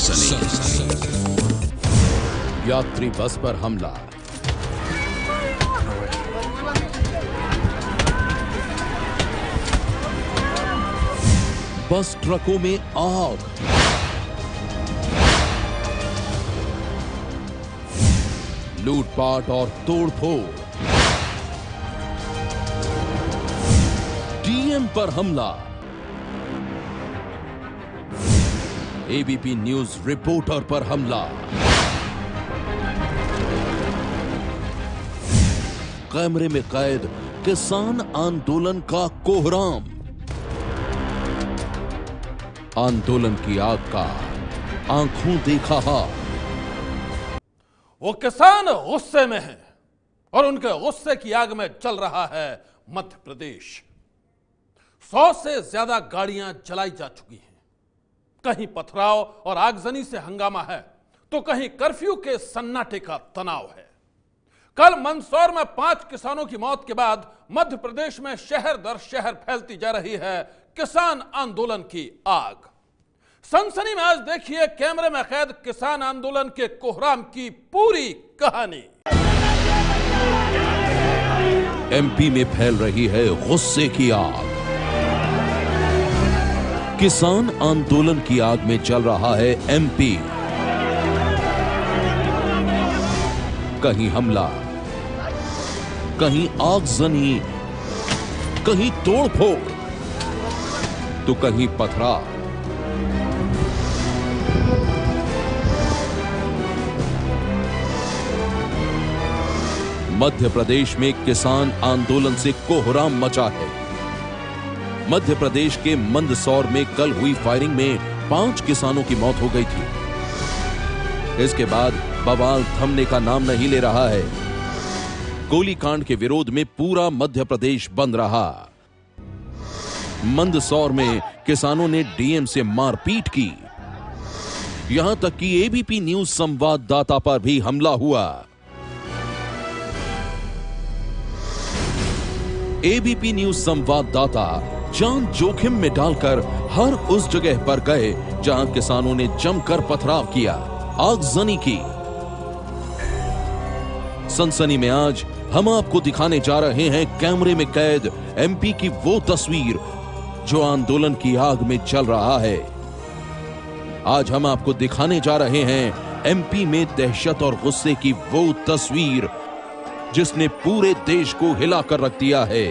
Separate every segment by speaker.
Speaker 1: सनसनी। यात्री बस पर हमला, बस ट्रकों में आग, लूटपाट और तोड़फोड़, डीएम पर हमला, एबीपी न्यूज रिपोर्टर पर हमला, कैमरे में कैद किसान आंदोलन का कोहराम, आंदोलन की आग का आंखों देखा हाल।
Speaker 2: वो किसान गुस्से में हैं और उनके गुस्से की आग में चल रहा है मध्य प्रदेश। 100 से ज्यादा गाड़ियां जलाई जा चुकी हैं। कहीं पथराव और आगजनी से हंगामा है तो कहीं कर्फ्यू के सन्नाटे का तनाव है। कल मंदसौर में 5 किसानों की मौत के बाद मध्य प्रदेश में शहर दर शहर फैलती जा रही है किसान आंदोलन की आग। सनसनी में आज देखिए कैमरे में कैद किसान आंदोलन के कोहराम की पूरी कहानी।
Speaker 1: एमपी में फैल रही है गुस्से की आग। किसान आंदोलन की आग में जल रहा है एमपी। कहीं हमला, कहीं आगजनी, कहीं तोड़फोड़, तो कहीं पथराव। मध्य प्रदेश में किसान आंदोलन से कोहराम मचा है। मध्य प्रदेश के मंदसौर में कल हुई फायरिंग में 5 किसानों की मौत हो गई थी। इसके बाद बवाल थमने का नाम नहीं ले रहा है। गोलीकांड के विरोध में पूरा मध्य प्रदेश बंद रहा। मंदसौर में किसानों ने डीएम से मारपीट की। यहां तक कि एबीपी न्यूज संवाददाता पर भी हमला हुआ। एबीपी न्यूज संवाददाता जान जोखिम में डालकर हर उस जगह पर गए जहां किसानों ने जमकर पथराव किया, आगजनी की। सनसनी में आज हम आपको दिखाने जा रहे हैं कैमरे में कैद एमपी की वो तस्वीर जो आंदोलन की आग में चल रहा है। आज हम आपको दिखाने जा रहे हैं एमपी में दहशत और गुस्से की वो तस्वीर जिसने पूरे देश को हिलाकर रख दिया है।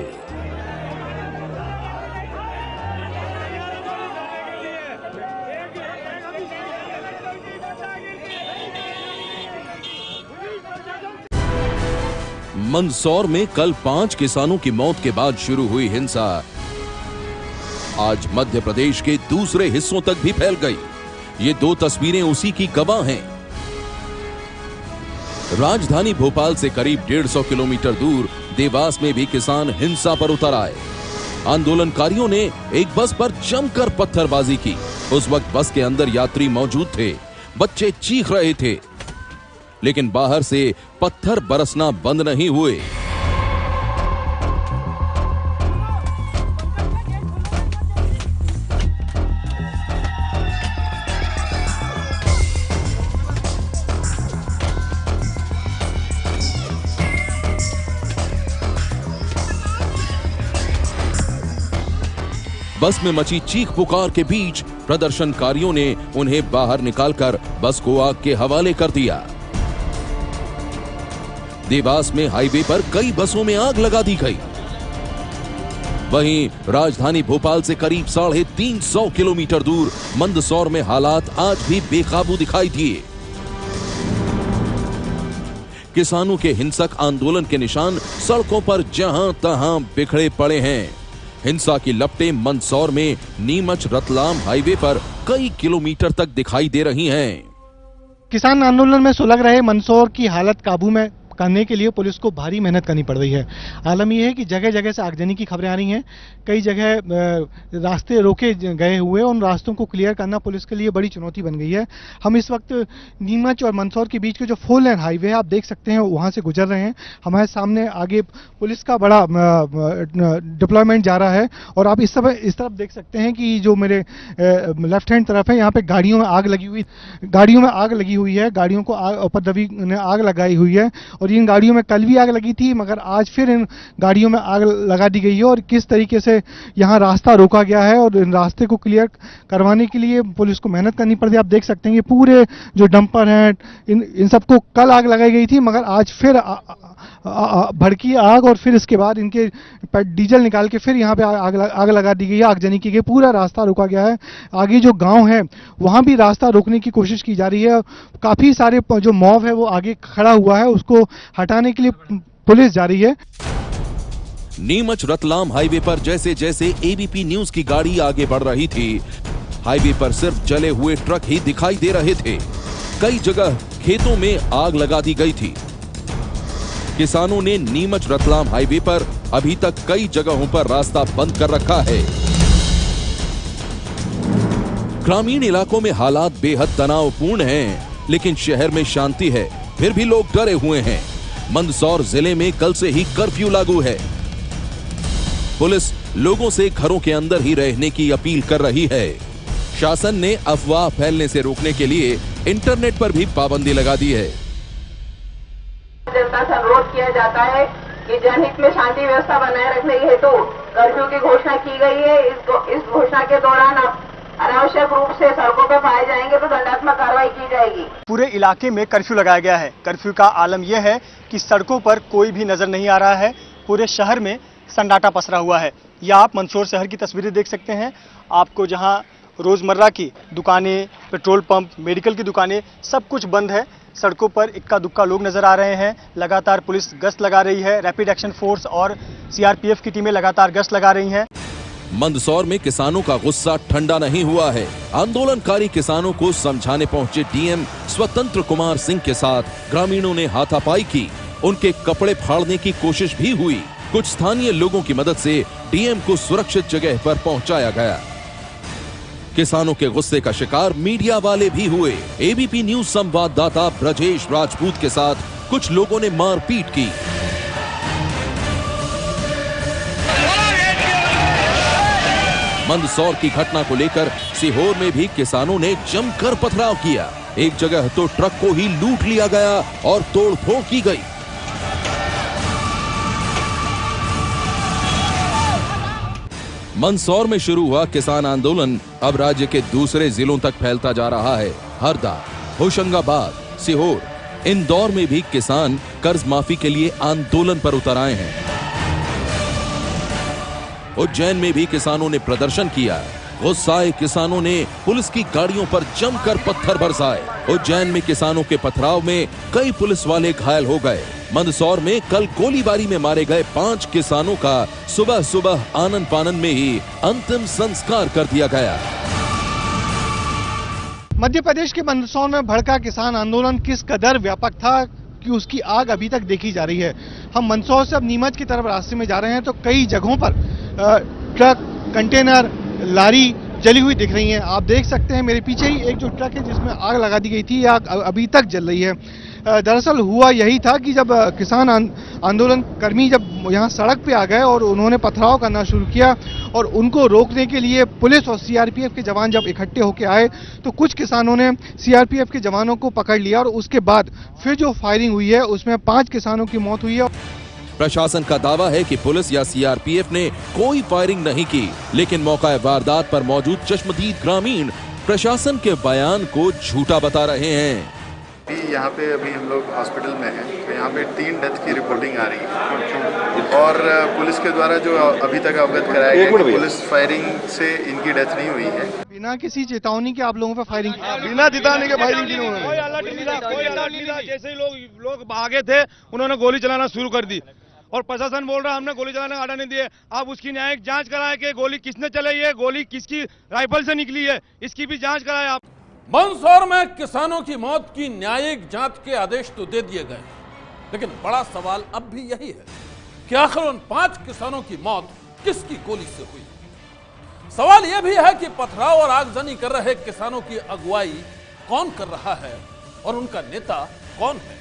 Speaker 1: मंदसौर में कल 5 किसानों की मौत के बाद शुरू हुई हिंसा आज मध्य प्रदेश के दूसरे हिस्सों तक भी फैल गई। ये 2 तस्वीरें उसी की गवाह हैं। राजधानी भोपाल से करीब 150 किलोमीटर दूर देवास में भी किसान हिंसा पर उतर आए। आंदोलनकारियों ने एक बस पर जमकर पत्थरबाजी की। उस वक्त बस के अंदर यात्री मौजूद थे। बच्चे चीख रहे थे, लेकिन बाहर से पत्थर बरसना बंद नहीं हुए। बस में मची चीख पुकार के बीच प्रदर्शनकारियों ने उन्हें बाहर निकालकर बस को आग के हवाले कर दिया। देवास में हाईवे पर कई बसों में आग लगा दी गई। वहीं राजधानी भोपाल से करीब 350 किलोमीटर दूर मंदसौर में हालात आज भी बेकाबू दिखाई दिए। किसानों के हिंसक आंदोलन के निशान सड़कों पर जहां तहां बिखरे पड़े हैं। हिंसा की लपटें मंदसौर में नीमच रतलाम हाईवे पर कई किलोमीटर तक दिखाई दे रही हैं।
Speaker 3: किसान आंदोलन में सुलग रहे मंदसौर की हालत काबू में करने के लिए पुलिस को भारी मेहनत करनी पड़ रही है। आलम यह है कि जगह जगह से आगजनी की खबरें आ रही हैं। कई जगह रास्ते रोके गए हुए, उन रास्तों को क्लियर करना पुलिस के लिए बड़ी चुनौती बन गई है। हम इस वक्त नीमच और मंदसौर के बीच के जो 4 लेन हाईवे है, आप देख सकते हैं, वहाँ से गुजर रहे हैं। हमारे सामने आगे पुलिस का बड़ा डिप्लॉयमेंट जा रहा है और आप इस तरफ देख सकते हैं कि जो मेरे लेफ्ट हैंड तरफ है, यहाँ पे गाड़ियों में आग लगी हुई है। गाड़ियों को उपद्रवी ने आग लगाई हुई है और इन गाड़ियों में कल भी आग लगी थी, मगर आज फिर इन गाड़ियों में आग लगा दी गई है। और किस तरीके से यहाँ रास्ता रोका गया है और इन रास्ते को क्लियर करवाने के लिए पुलिस को मेहनत करनी पड़ती है। आप देख सकते हैं कि पूरे जो डंपर हैं, इन सबको कल आग लगाई गई थी, मगर आज फिर भड़की आग और फिर इसके बाद इनके डीजल निकाल के फिर यहाँ पे आग लगा दी गई है, आगजनी की गई, पूरा रास्ता रोका गया है। आगे जो गांव है वहां भी रास्ता रोकने की कोशिश की जा रही है। काफी सारे जो मॉब है वो आगे खड़ा हुआ है, उसको हटाने के लिए पुलिस जा रही है।
Speaker 1: नीमच रतलाम हाईवे पर जैसे जैसे एबीपी न्यूज की गाड़ी आगे बढ़ रही थी, हाईवे पर सिर्फ जले हुए ट्रक ही दिखाई दे रहे थे। कई जगह खेतों में आग लगा दी गई थी। किसानों ने नीमच रतलाम हाईवे पर अभी तक कई जगहों पर रास्ता बंद कर रखा है। ग्रामीण इलाकों में हालात बेहद तनावपूर्ण हैं, लेकिन शहर में शांति है, फिर भी लोग डरे हुए हैं। मंदसौर जिले में कल से ही कर्फ्यू लागू है। पुलिस लोगों से घरों के अंदर ही रहने की अपील कर रही है। शासन ने अफवाह फैलने से रोकने के लिए इंटरनेट पर भी पाबंदी लगा दी है।
Speaker 4: जनता से अनुरोध किया जाता है कि जनहित में शांति व्यवस्था बनाए रखने हेतु कर्फ्यू की घोषणा की गई है। इस घोषणा के दौरान आप अनावश्यक रूप से सड़कों पर पाए जाएंगे तो दंडात्मक कार्रवाई की जाएगी।
Speaker 5: पूरे इलाके में कर्फ्यू लगाया गया है। कर्फ्यू का आलम यह है कि सड़कों पर कोई भी नजर नहीं आ रहा है। पूरे शहर में सन्नाटा पसरा हुआ है। या आप मंदसौर शहर की तस्वीरें देख सकते हैं। आपको जहां रोजमर्रा की दुकानें, पेट्रोल पंप, मेडिकल की दुकानें, सब कुछ बंद है। सड़कों पर इक्का दुक्का लोग नजर आ रहे हैं। लगातार पुलिस गश्त लगा रही है। रैपिड एक्शन फोर्स और सीआरपीएफ की टीमें लगातार गश्त लगा रही हैं।
Speaker 1: मंदसौर में किसानों का गुस्सा ठंडा नहीं हुआ है। आंदोलनकारी किसानों को समझाने पहुंचे डीएम स्वतंत्र कुमार सिंह के साथ ग्रामीणों ने हाथापाई की। उनके कपड़े फाड़ने की कोशिश भी हुई। कुछ स्थानीय लोगों की मदद से डीएम को सुरक्षित जगह पर पहुंचाया गया। किसानों के गुस्से का शिकार मीडिया वाले भी हुए। एबीपी न्यूज संवाददाता ब्रजेश राजपूत के साथ कुछ लोगों ने मारपीट की। मंदसौर की घटना को लेकर सीहोर में भी किसानों ने जमकर पथराव किया। एक जगह तो ट्रक को ही लूट लिया गया और तोड़फोड़ की गई। मंदसौर में शुरू हुआ किसान आंदोलन अब राज्य के दूसरे जिलों तक फैलता जा रहा है। हरदा, होशंगाबाद, सीहोर, इंदौर में भी किसान कर्ज माफी के लिए आंदोलन पर उतर आए हैं। उज्जैन में भी किसानों ने प्रदर्शन किया। गुस्साए किसानों ने पुलिस की गाड़ियों पर जमकर पत्थर बरसाए। उज्जैन में किसानों के पथराव में कई पुलिस वाले घायल हो गए। मंदसौर में कल गोलीबारी में मारे गए 5 किसानों का सुबह सुबह आनन फानन में ही अंतिम संस्कार कर दिया गया।
Speaker 3: मध्य प्रदेश के मंदसौर में भड़का किसान आंदोलन किस कदर व्यापक था कि उसकी आग अभी तक देखी जा रही है। हम मंदसौर से अब नीमच की तरफ रास्ते में जा रहे हैं तो कई जगहों पर ट्रक, कंटेनर, लारी जली हुई दिख रही हैं। आप देख सकते हैं मेरे पीछे ही एक जो ट्रक है जिसमें आग लगा दी गई थी, आग अभी तक जल रही है। दरअसल हुआ यही था कि जब किसान आंदोलन कर्मी जब यहाँ सड़क पे आ गए और उन्होंने पथराव करना शुरू किया और उनको रोकने के लिए पुलिस और सीआरपीएफ के जवान जब इकट्ठे होकर आए तो कुछ किसानों ने सीआरपीएफ के जवानों को पकड़ लिया और उसके बाद फिर जो फायरिंग हुई है उसमें 5 किसानों की मौत हुई है।
Speaker 1: प्रशासन का दावा है कि पुलिस या सीआरपीएफ ने कोई फायरिंग नहीं की, लेकिन मौका वारदात पर मौजूद चश्मदीद ग्रामीण प्रशासन के बयान को झूठा बता रहे हैं।
Speaker 6: यहाँ पे अभी हम लोग हॉस्पिटल में हैं, तो यहाँ पे 3 डेथ की रिपोर्टिंग आ रही है और पुलिस के द्वारा जो अभी तक अवगत कराया गया कि पुलिस फायरिंग से इनकी डेथ नहीं हुई है।
Speaker 3: बिना किसी चेतावनी के आप लोगों पे फायरिंग?
Speaker 7: बिना चेतावनी के फायरिंग की उन्होंने, कोई अलर्ट नहीं था, कोई अलर्ट नहीं था। जैसे ही लोग भागे थे उन्होंने गोली चलाना शुरू कर दी और प्रशासन बोल रहा हमने गोली चलाने का आर्डर नहीं दिए। आप उसकी न्यायिक जांच कराए कि गोली किसने चलाई है, गोली किसकी राइफल से निकली है, इसकी भी जांच कराए आप।
Speaker 2: मंदसौर में किसानों की मौत की न्यायिक जांच के आदेश तो दे दिए गए, लेकिन बड़ा सवाल अब भी यही है कि आखिर उन 5 किसानों की मौत किसकी गोली से हुई। सवाल यह भी है कि पथराव और आगजनी कर रहे किसानों की अगुवाई कौन कर रहा है और उनका नेता कौन है।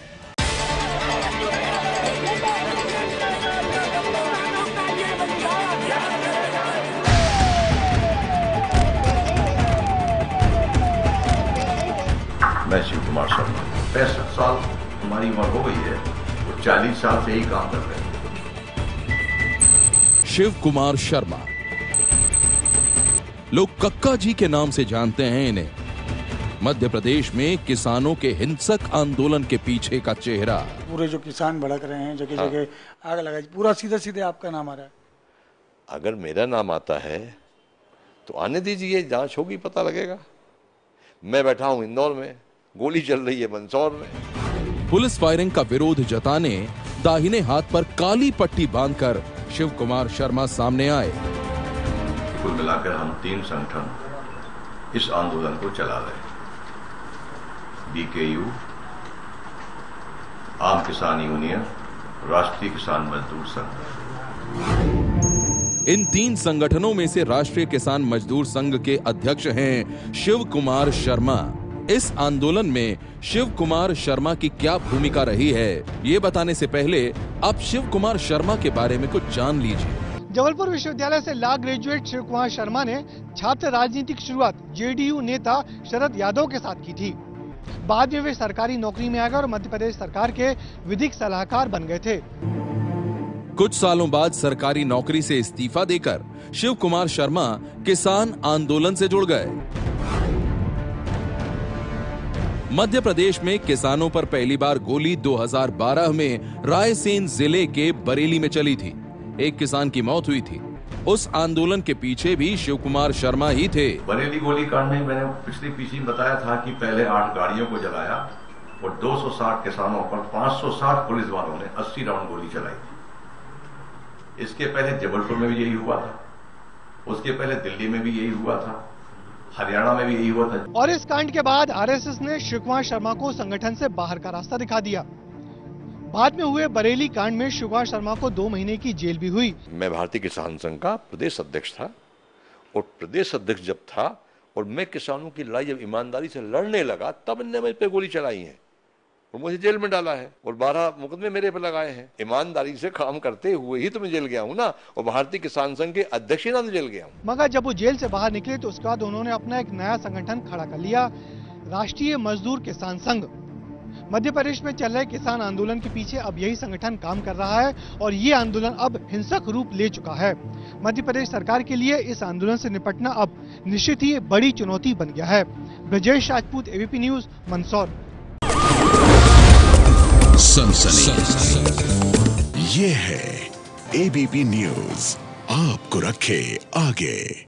Speaker 8: मैं शिव कुमार शर्मा, 65 साल हमारी उम्र हो गई है और 40 साल से ही काम कर रहे हैं।
Speaker 1: शिव कुमार शर्मा, लोग कक्का जी के नाम से जानते हैं इन्हें। मध्य प्रदेश में किसानों के हिंसक आंदोलन के पीछे का चेहरा।
Speaker 9: पूरे जो किसान भड़क रहे हैं, जगह जगह आग लगाई, पूरा सीधे सीधे आपका नाम आ रहा है।
Speaker 8: अगर मेरा नाम आता है तो आने दीजिए, जांच होगी, पता लगेगा। मैं बैठा हूं इंदौर में, गोली चल रही है मंदसौर में।
Speaker 1: पुलिस फायरिंग का विरोध जताने दाहिने हाथ पर काली पट्टी बांधकर शिव कुमार शर्मा सामने आए।
Speaker 8: कुल मिलाकर हम 3 संगठन इस आंदोलन को चला रहे हैं। BKU, आम किसान यूनियन, राष्ट्रीय किसान मजदूर संघ।
Speaker 1: इन 3 संगठनों में से राष्ट्रीय किसान मजदूर संघ के अध्यक्ष हैं शिव कुमार शर्मा। इस आंदोलन में शिव कुमार शर्मा की क्या भूमिका रही है, ये बताने से पहले आप शिव कुमार शर्मा के बारे में कुछ जान लीजिए।
Speaker 3: जबलपुर विश्वविद्यालय से लॉ ग्रेजुएट शिव कुमार शर्मा ने छात्र राजनीति की शुरुआत JDU नेता शरद यादव के साथ की थी। बाद में वे सरकारी नौकरी में आ गए और मध्य प्रदेश सरकार के विधिक सलाहकार बन गए थे।
Speaker 1: कुछ सालों बाद सरकारी नौकरी से इस्तीफा देकर शिव कुमार शर्मा किसान आंदोलन से जुड़ गए। मध्य प्रदेश में किसानों पर पहली बार गोली 2012 में रायसेन जिले के बरेली में चली थी। एक किसान की मौत हुई थी। उस आंदोलन के पीछे भी शिव कुमार शर्मा ही थे।
Speaker 8: बरेली गोलीकांड में मैंने पिछली पीसी में बताया था कि पहले 8 गाड़ियों को जलाया और 260 किसानों पर 560 पुलिस वालों ने 80 राउंड गोली चलाई थी। इसके पहले जबलपुर में भी यही हुआ था, उसके पहले दिल्ली में भी यही हुआ था, हरियाणा में भी यही हुआ था।
Speaker 3: और इस कांड के बाद RSS ने शिव कुमार शर्मा को संगठन से बाहर का रास्ता दिखा दिया। बाद में हुए बरेली कांड में शिव कुमार शर्मा को 2 महीने की जेल भी हुई।
Speaker 8: मैं भारतीय किसान संघ का प्रदेश अध्यक्ष था और प्रदेश अध्यक्ष जब था और मैं किसानों की लड़ाई जब ईमानदारी से लड़ने लगा तब इनने मेरे पे गोली चलाई है और मुझे जेल में डाला है और 12 मुकदमे मेरे पे लगाए हैं। ईमानदारी से काम करते हुए ही तो मैं जेल गया हूँ ना, और भारतीय किसान संघ के अध्यक्ष ही ना जेल गया हूँ।
Speaker 3: मगर जब वो जेल से बाहर निकले तो उसके बाद उन्होंने अपना एक नया संगठन खड़ा कर लिया, राष्ट्रीय मजदूर किसान संघ। मध्य प्रदेश में चल रहे किसान आंदोलन के पीछे अब यही संगठन काम कर रहा है और ये आंदोलन अब हिंसक रूप ले चुका है। मध्य प्रदेश सरकार के लिए इस आंदोलन से निपटना अब निश्चित ही बड़ी चुनौती बन गया है। Brajesh Rajput, ABP news, Mandsaur.
Speaker 10: सनसनी ये है ABP न्यूज, आपको रखे आगे।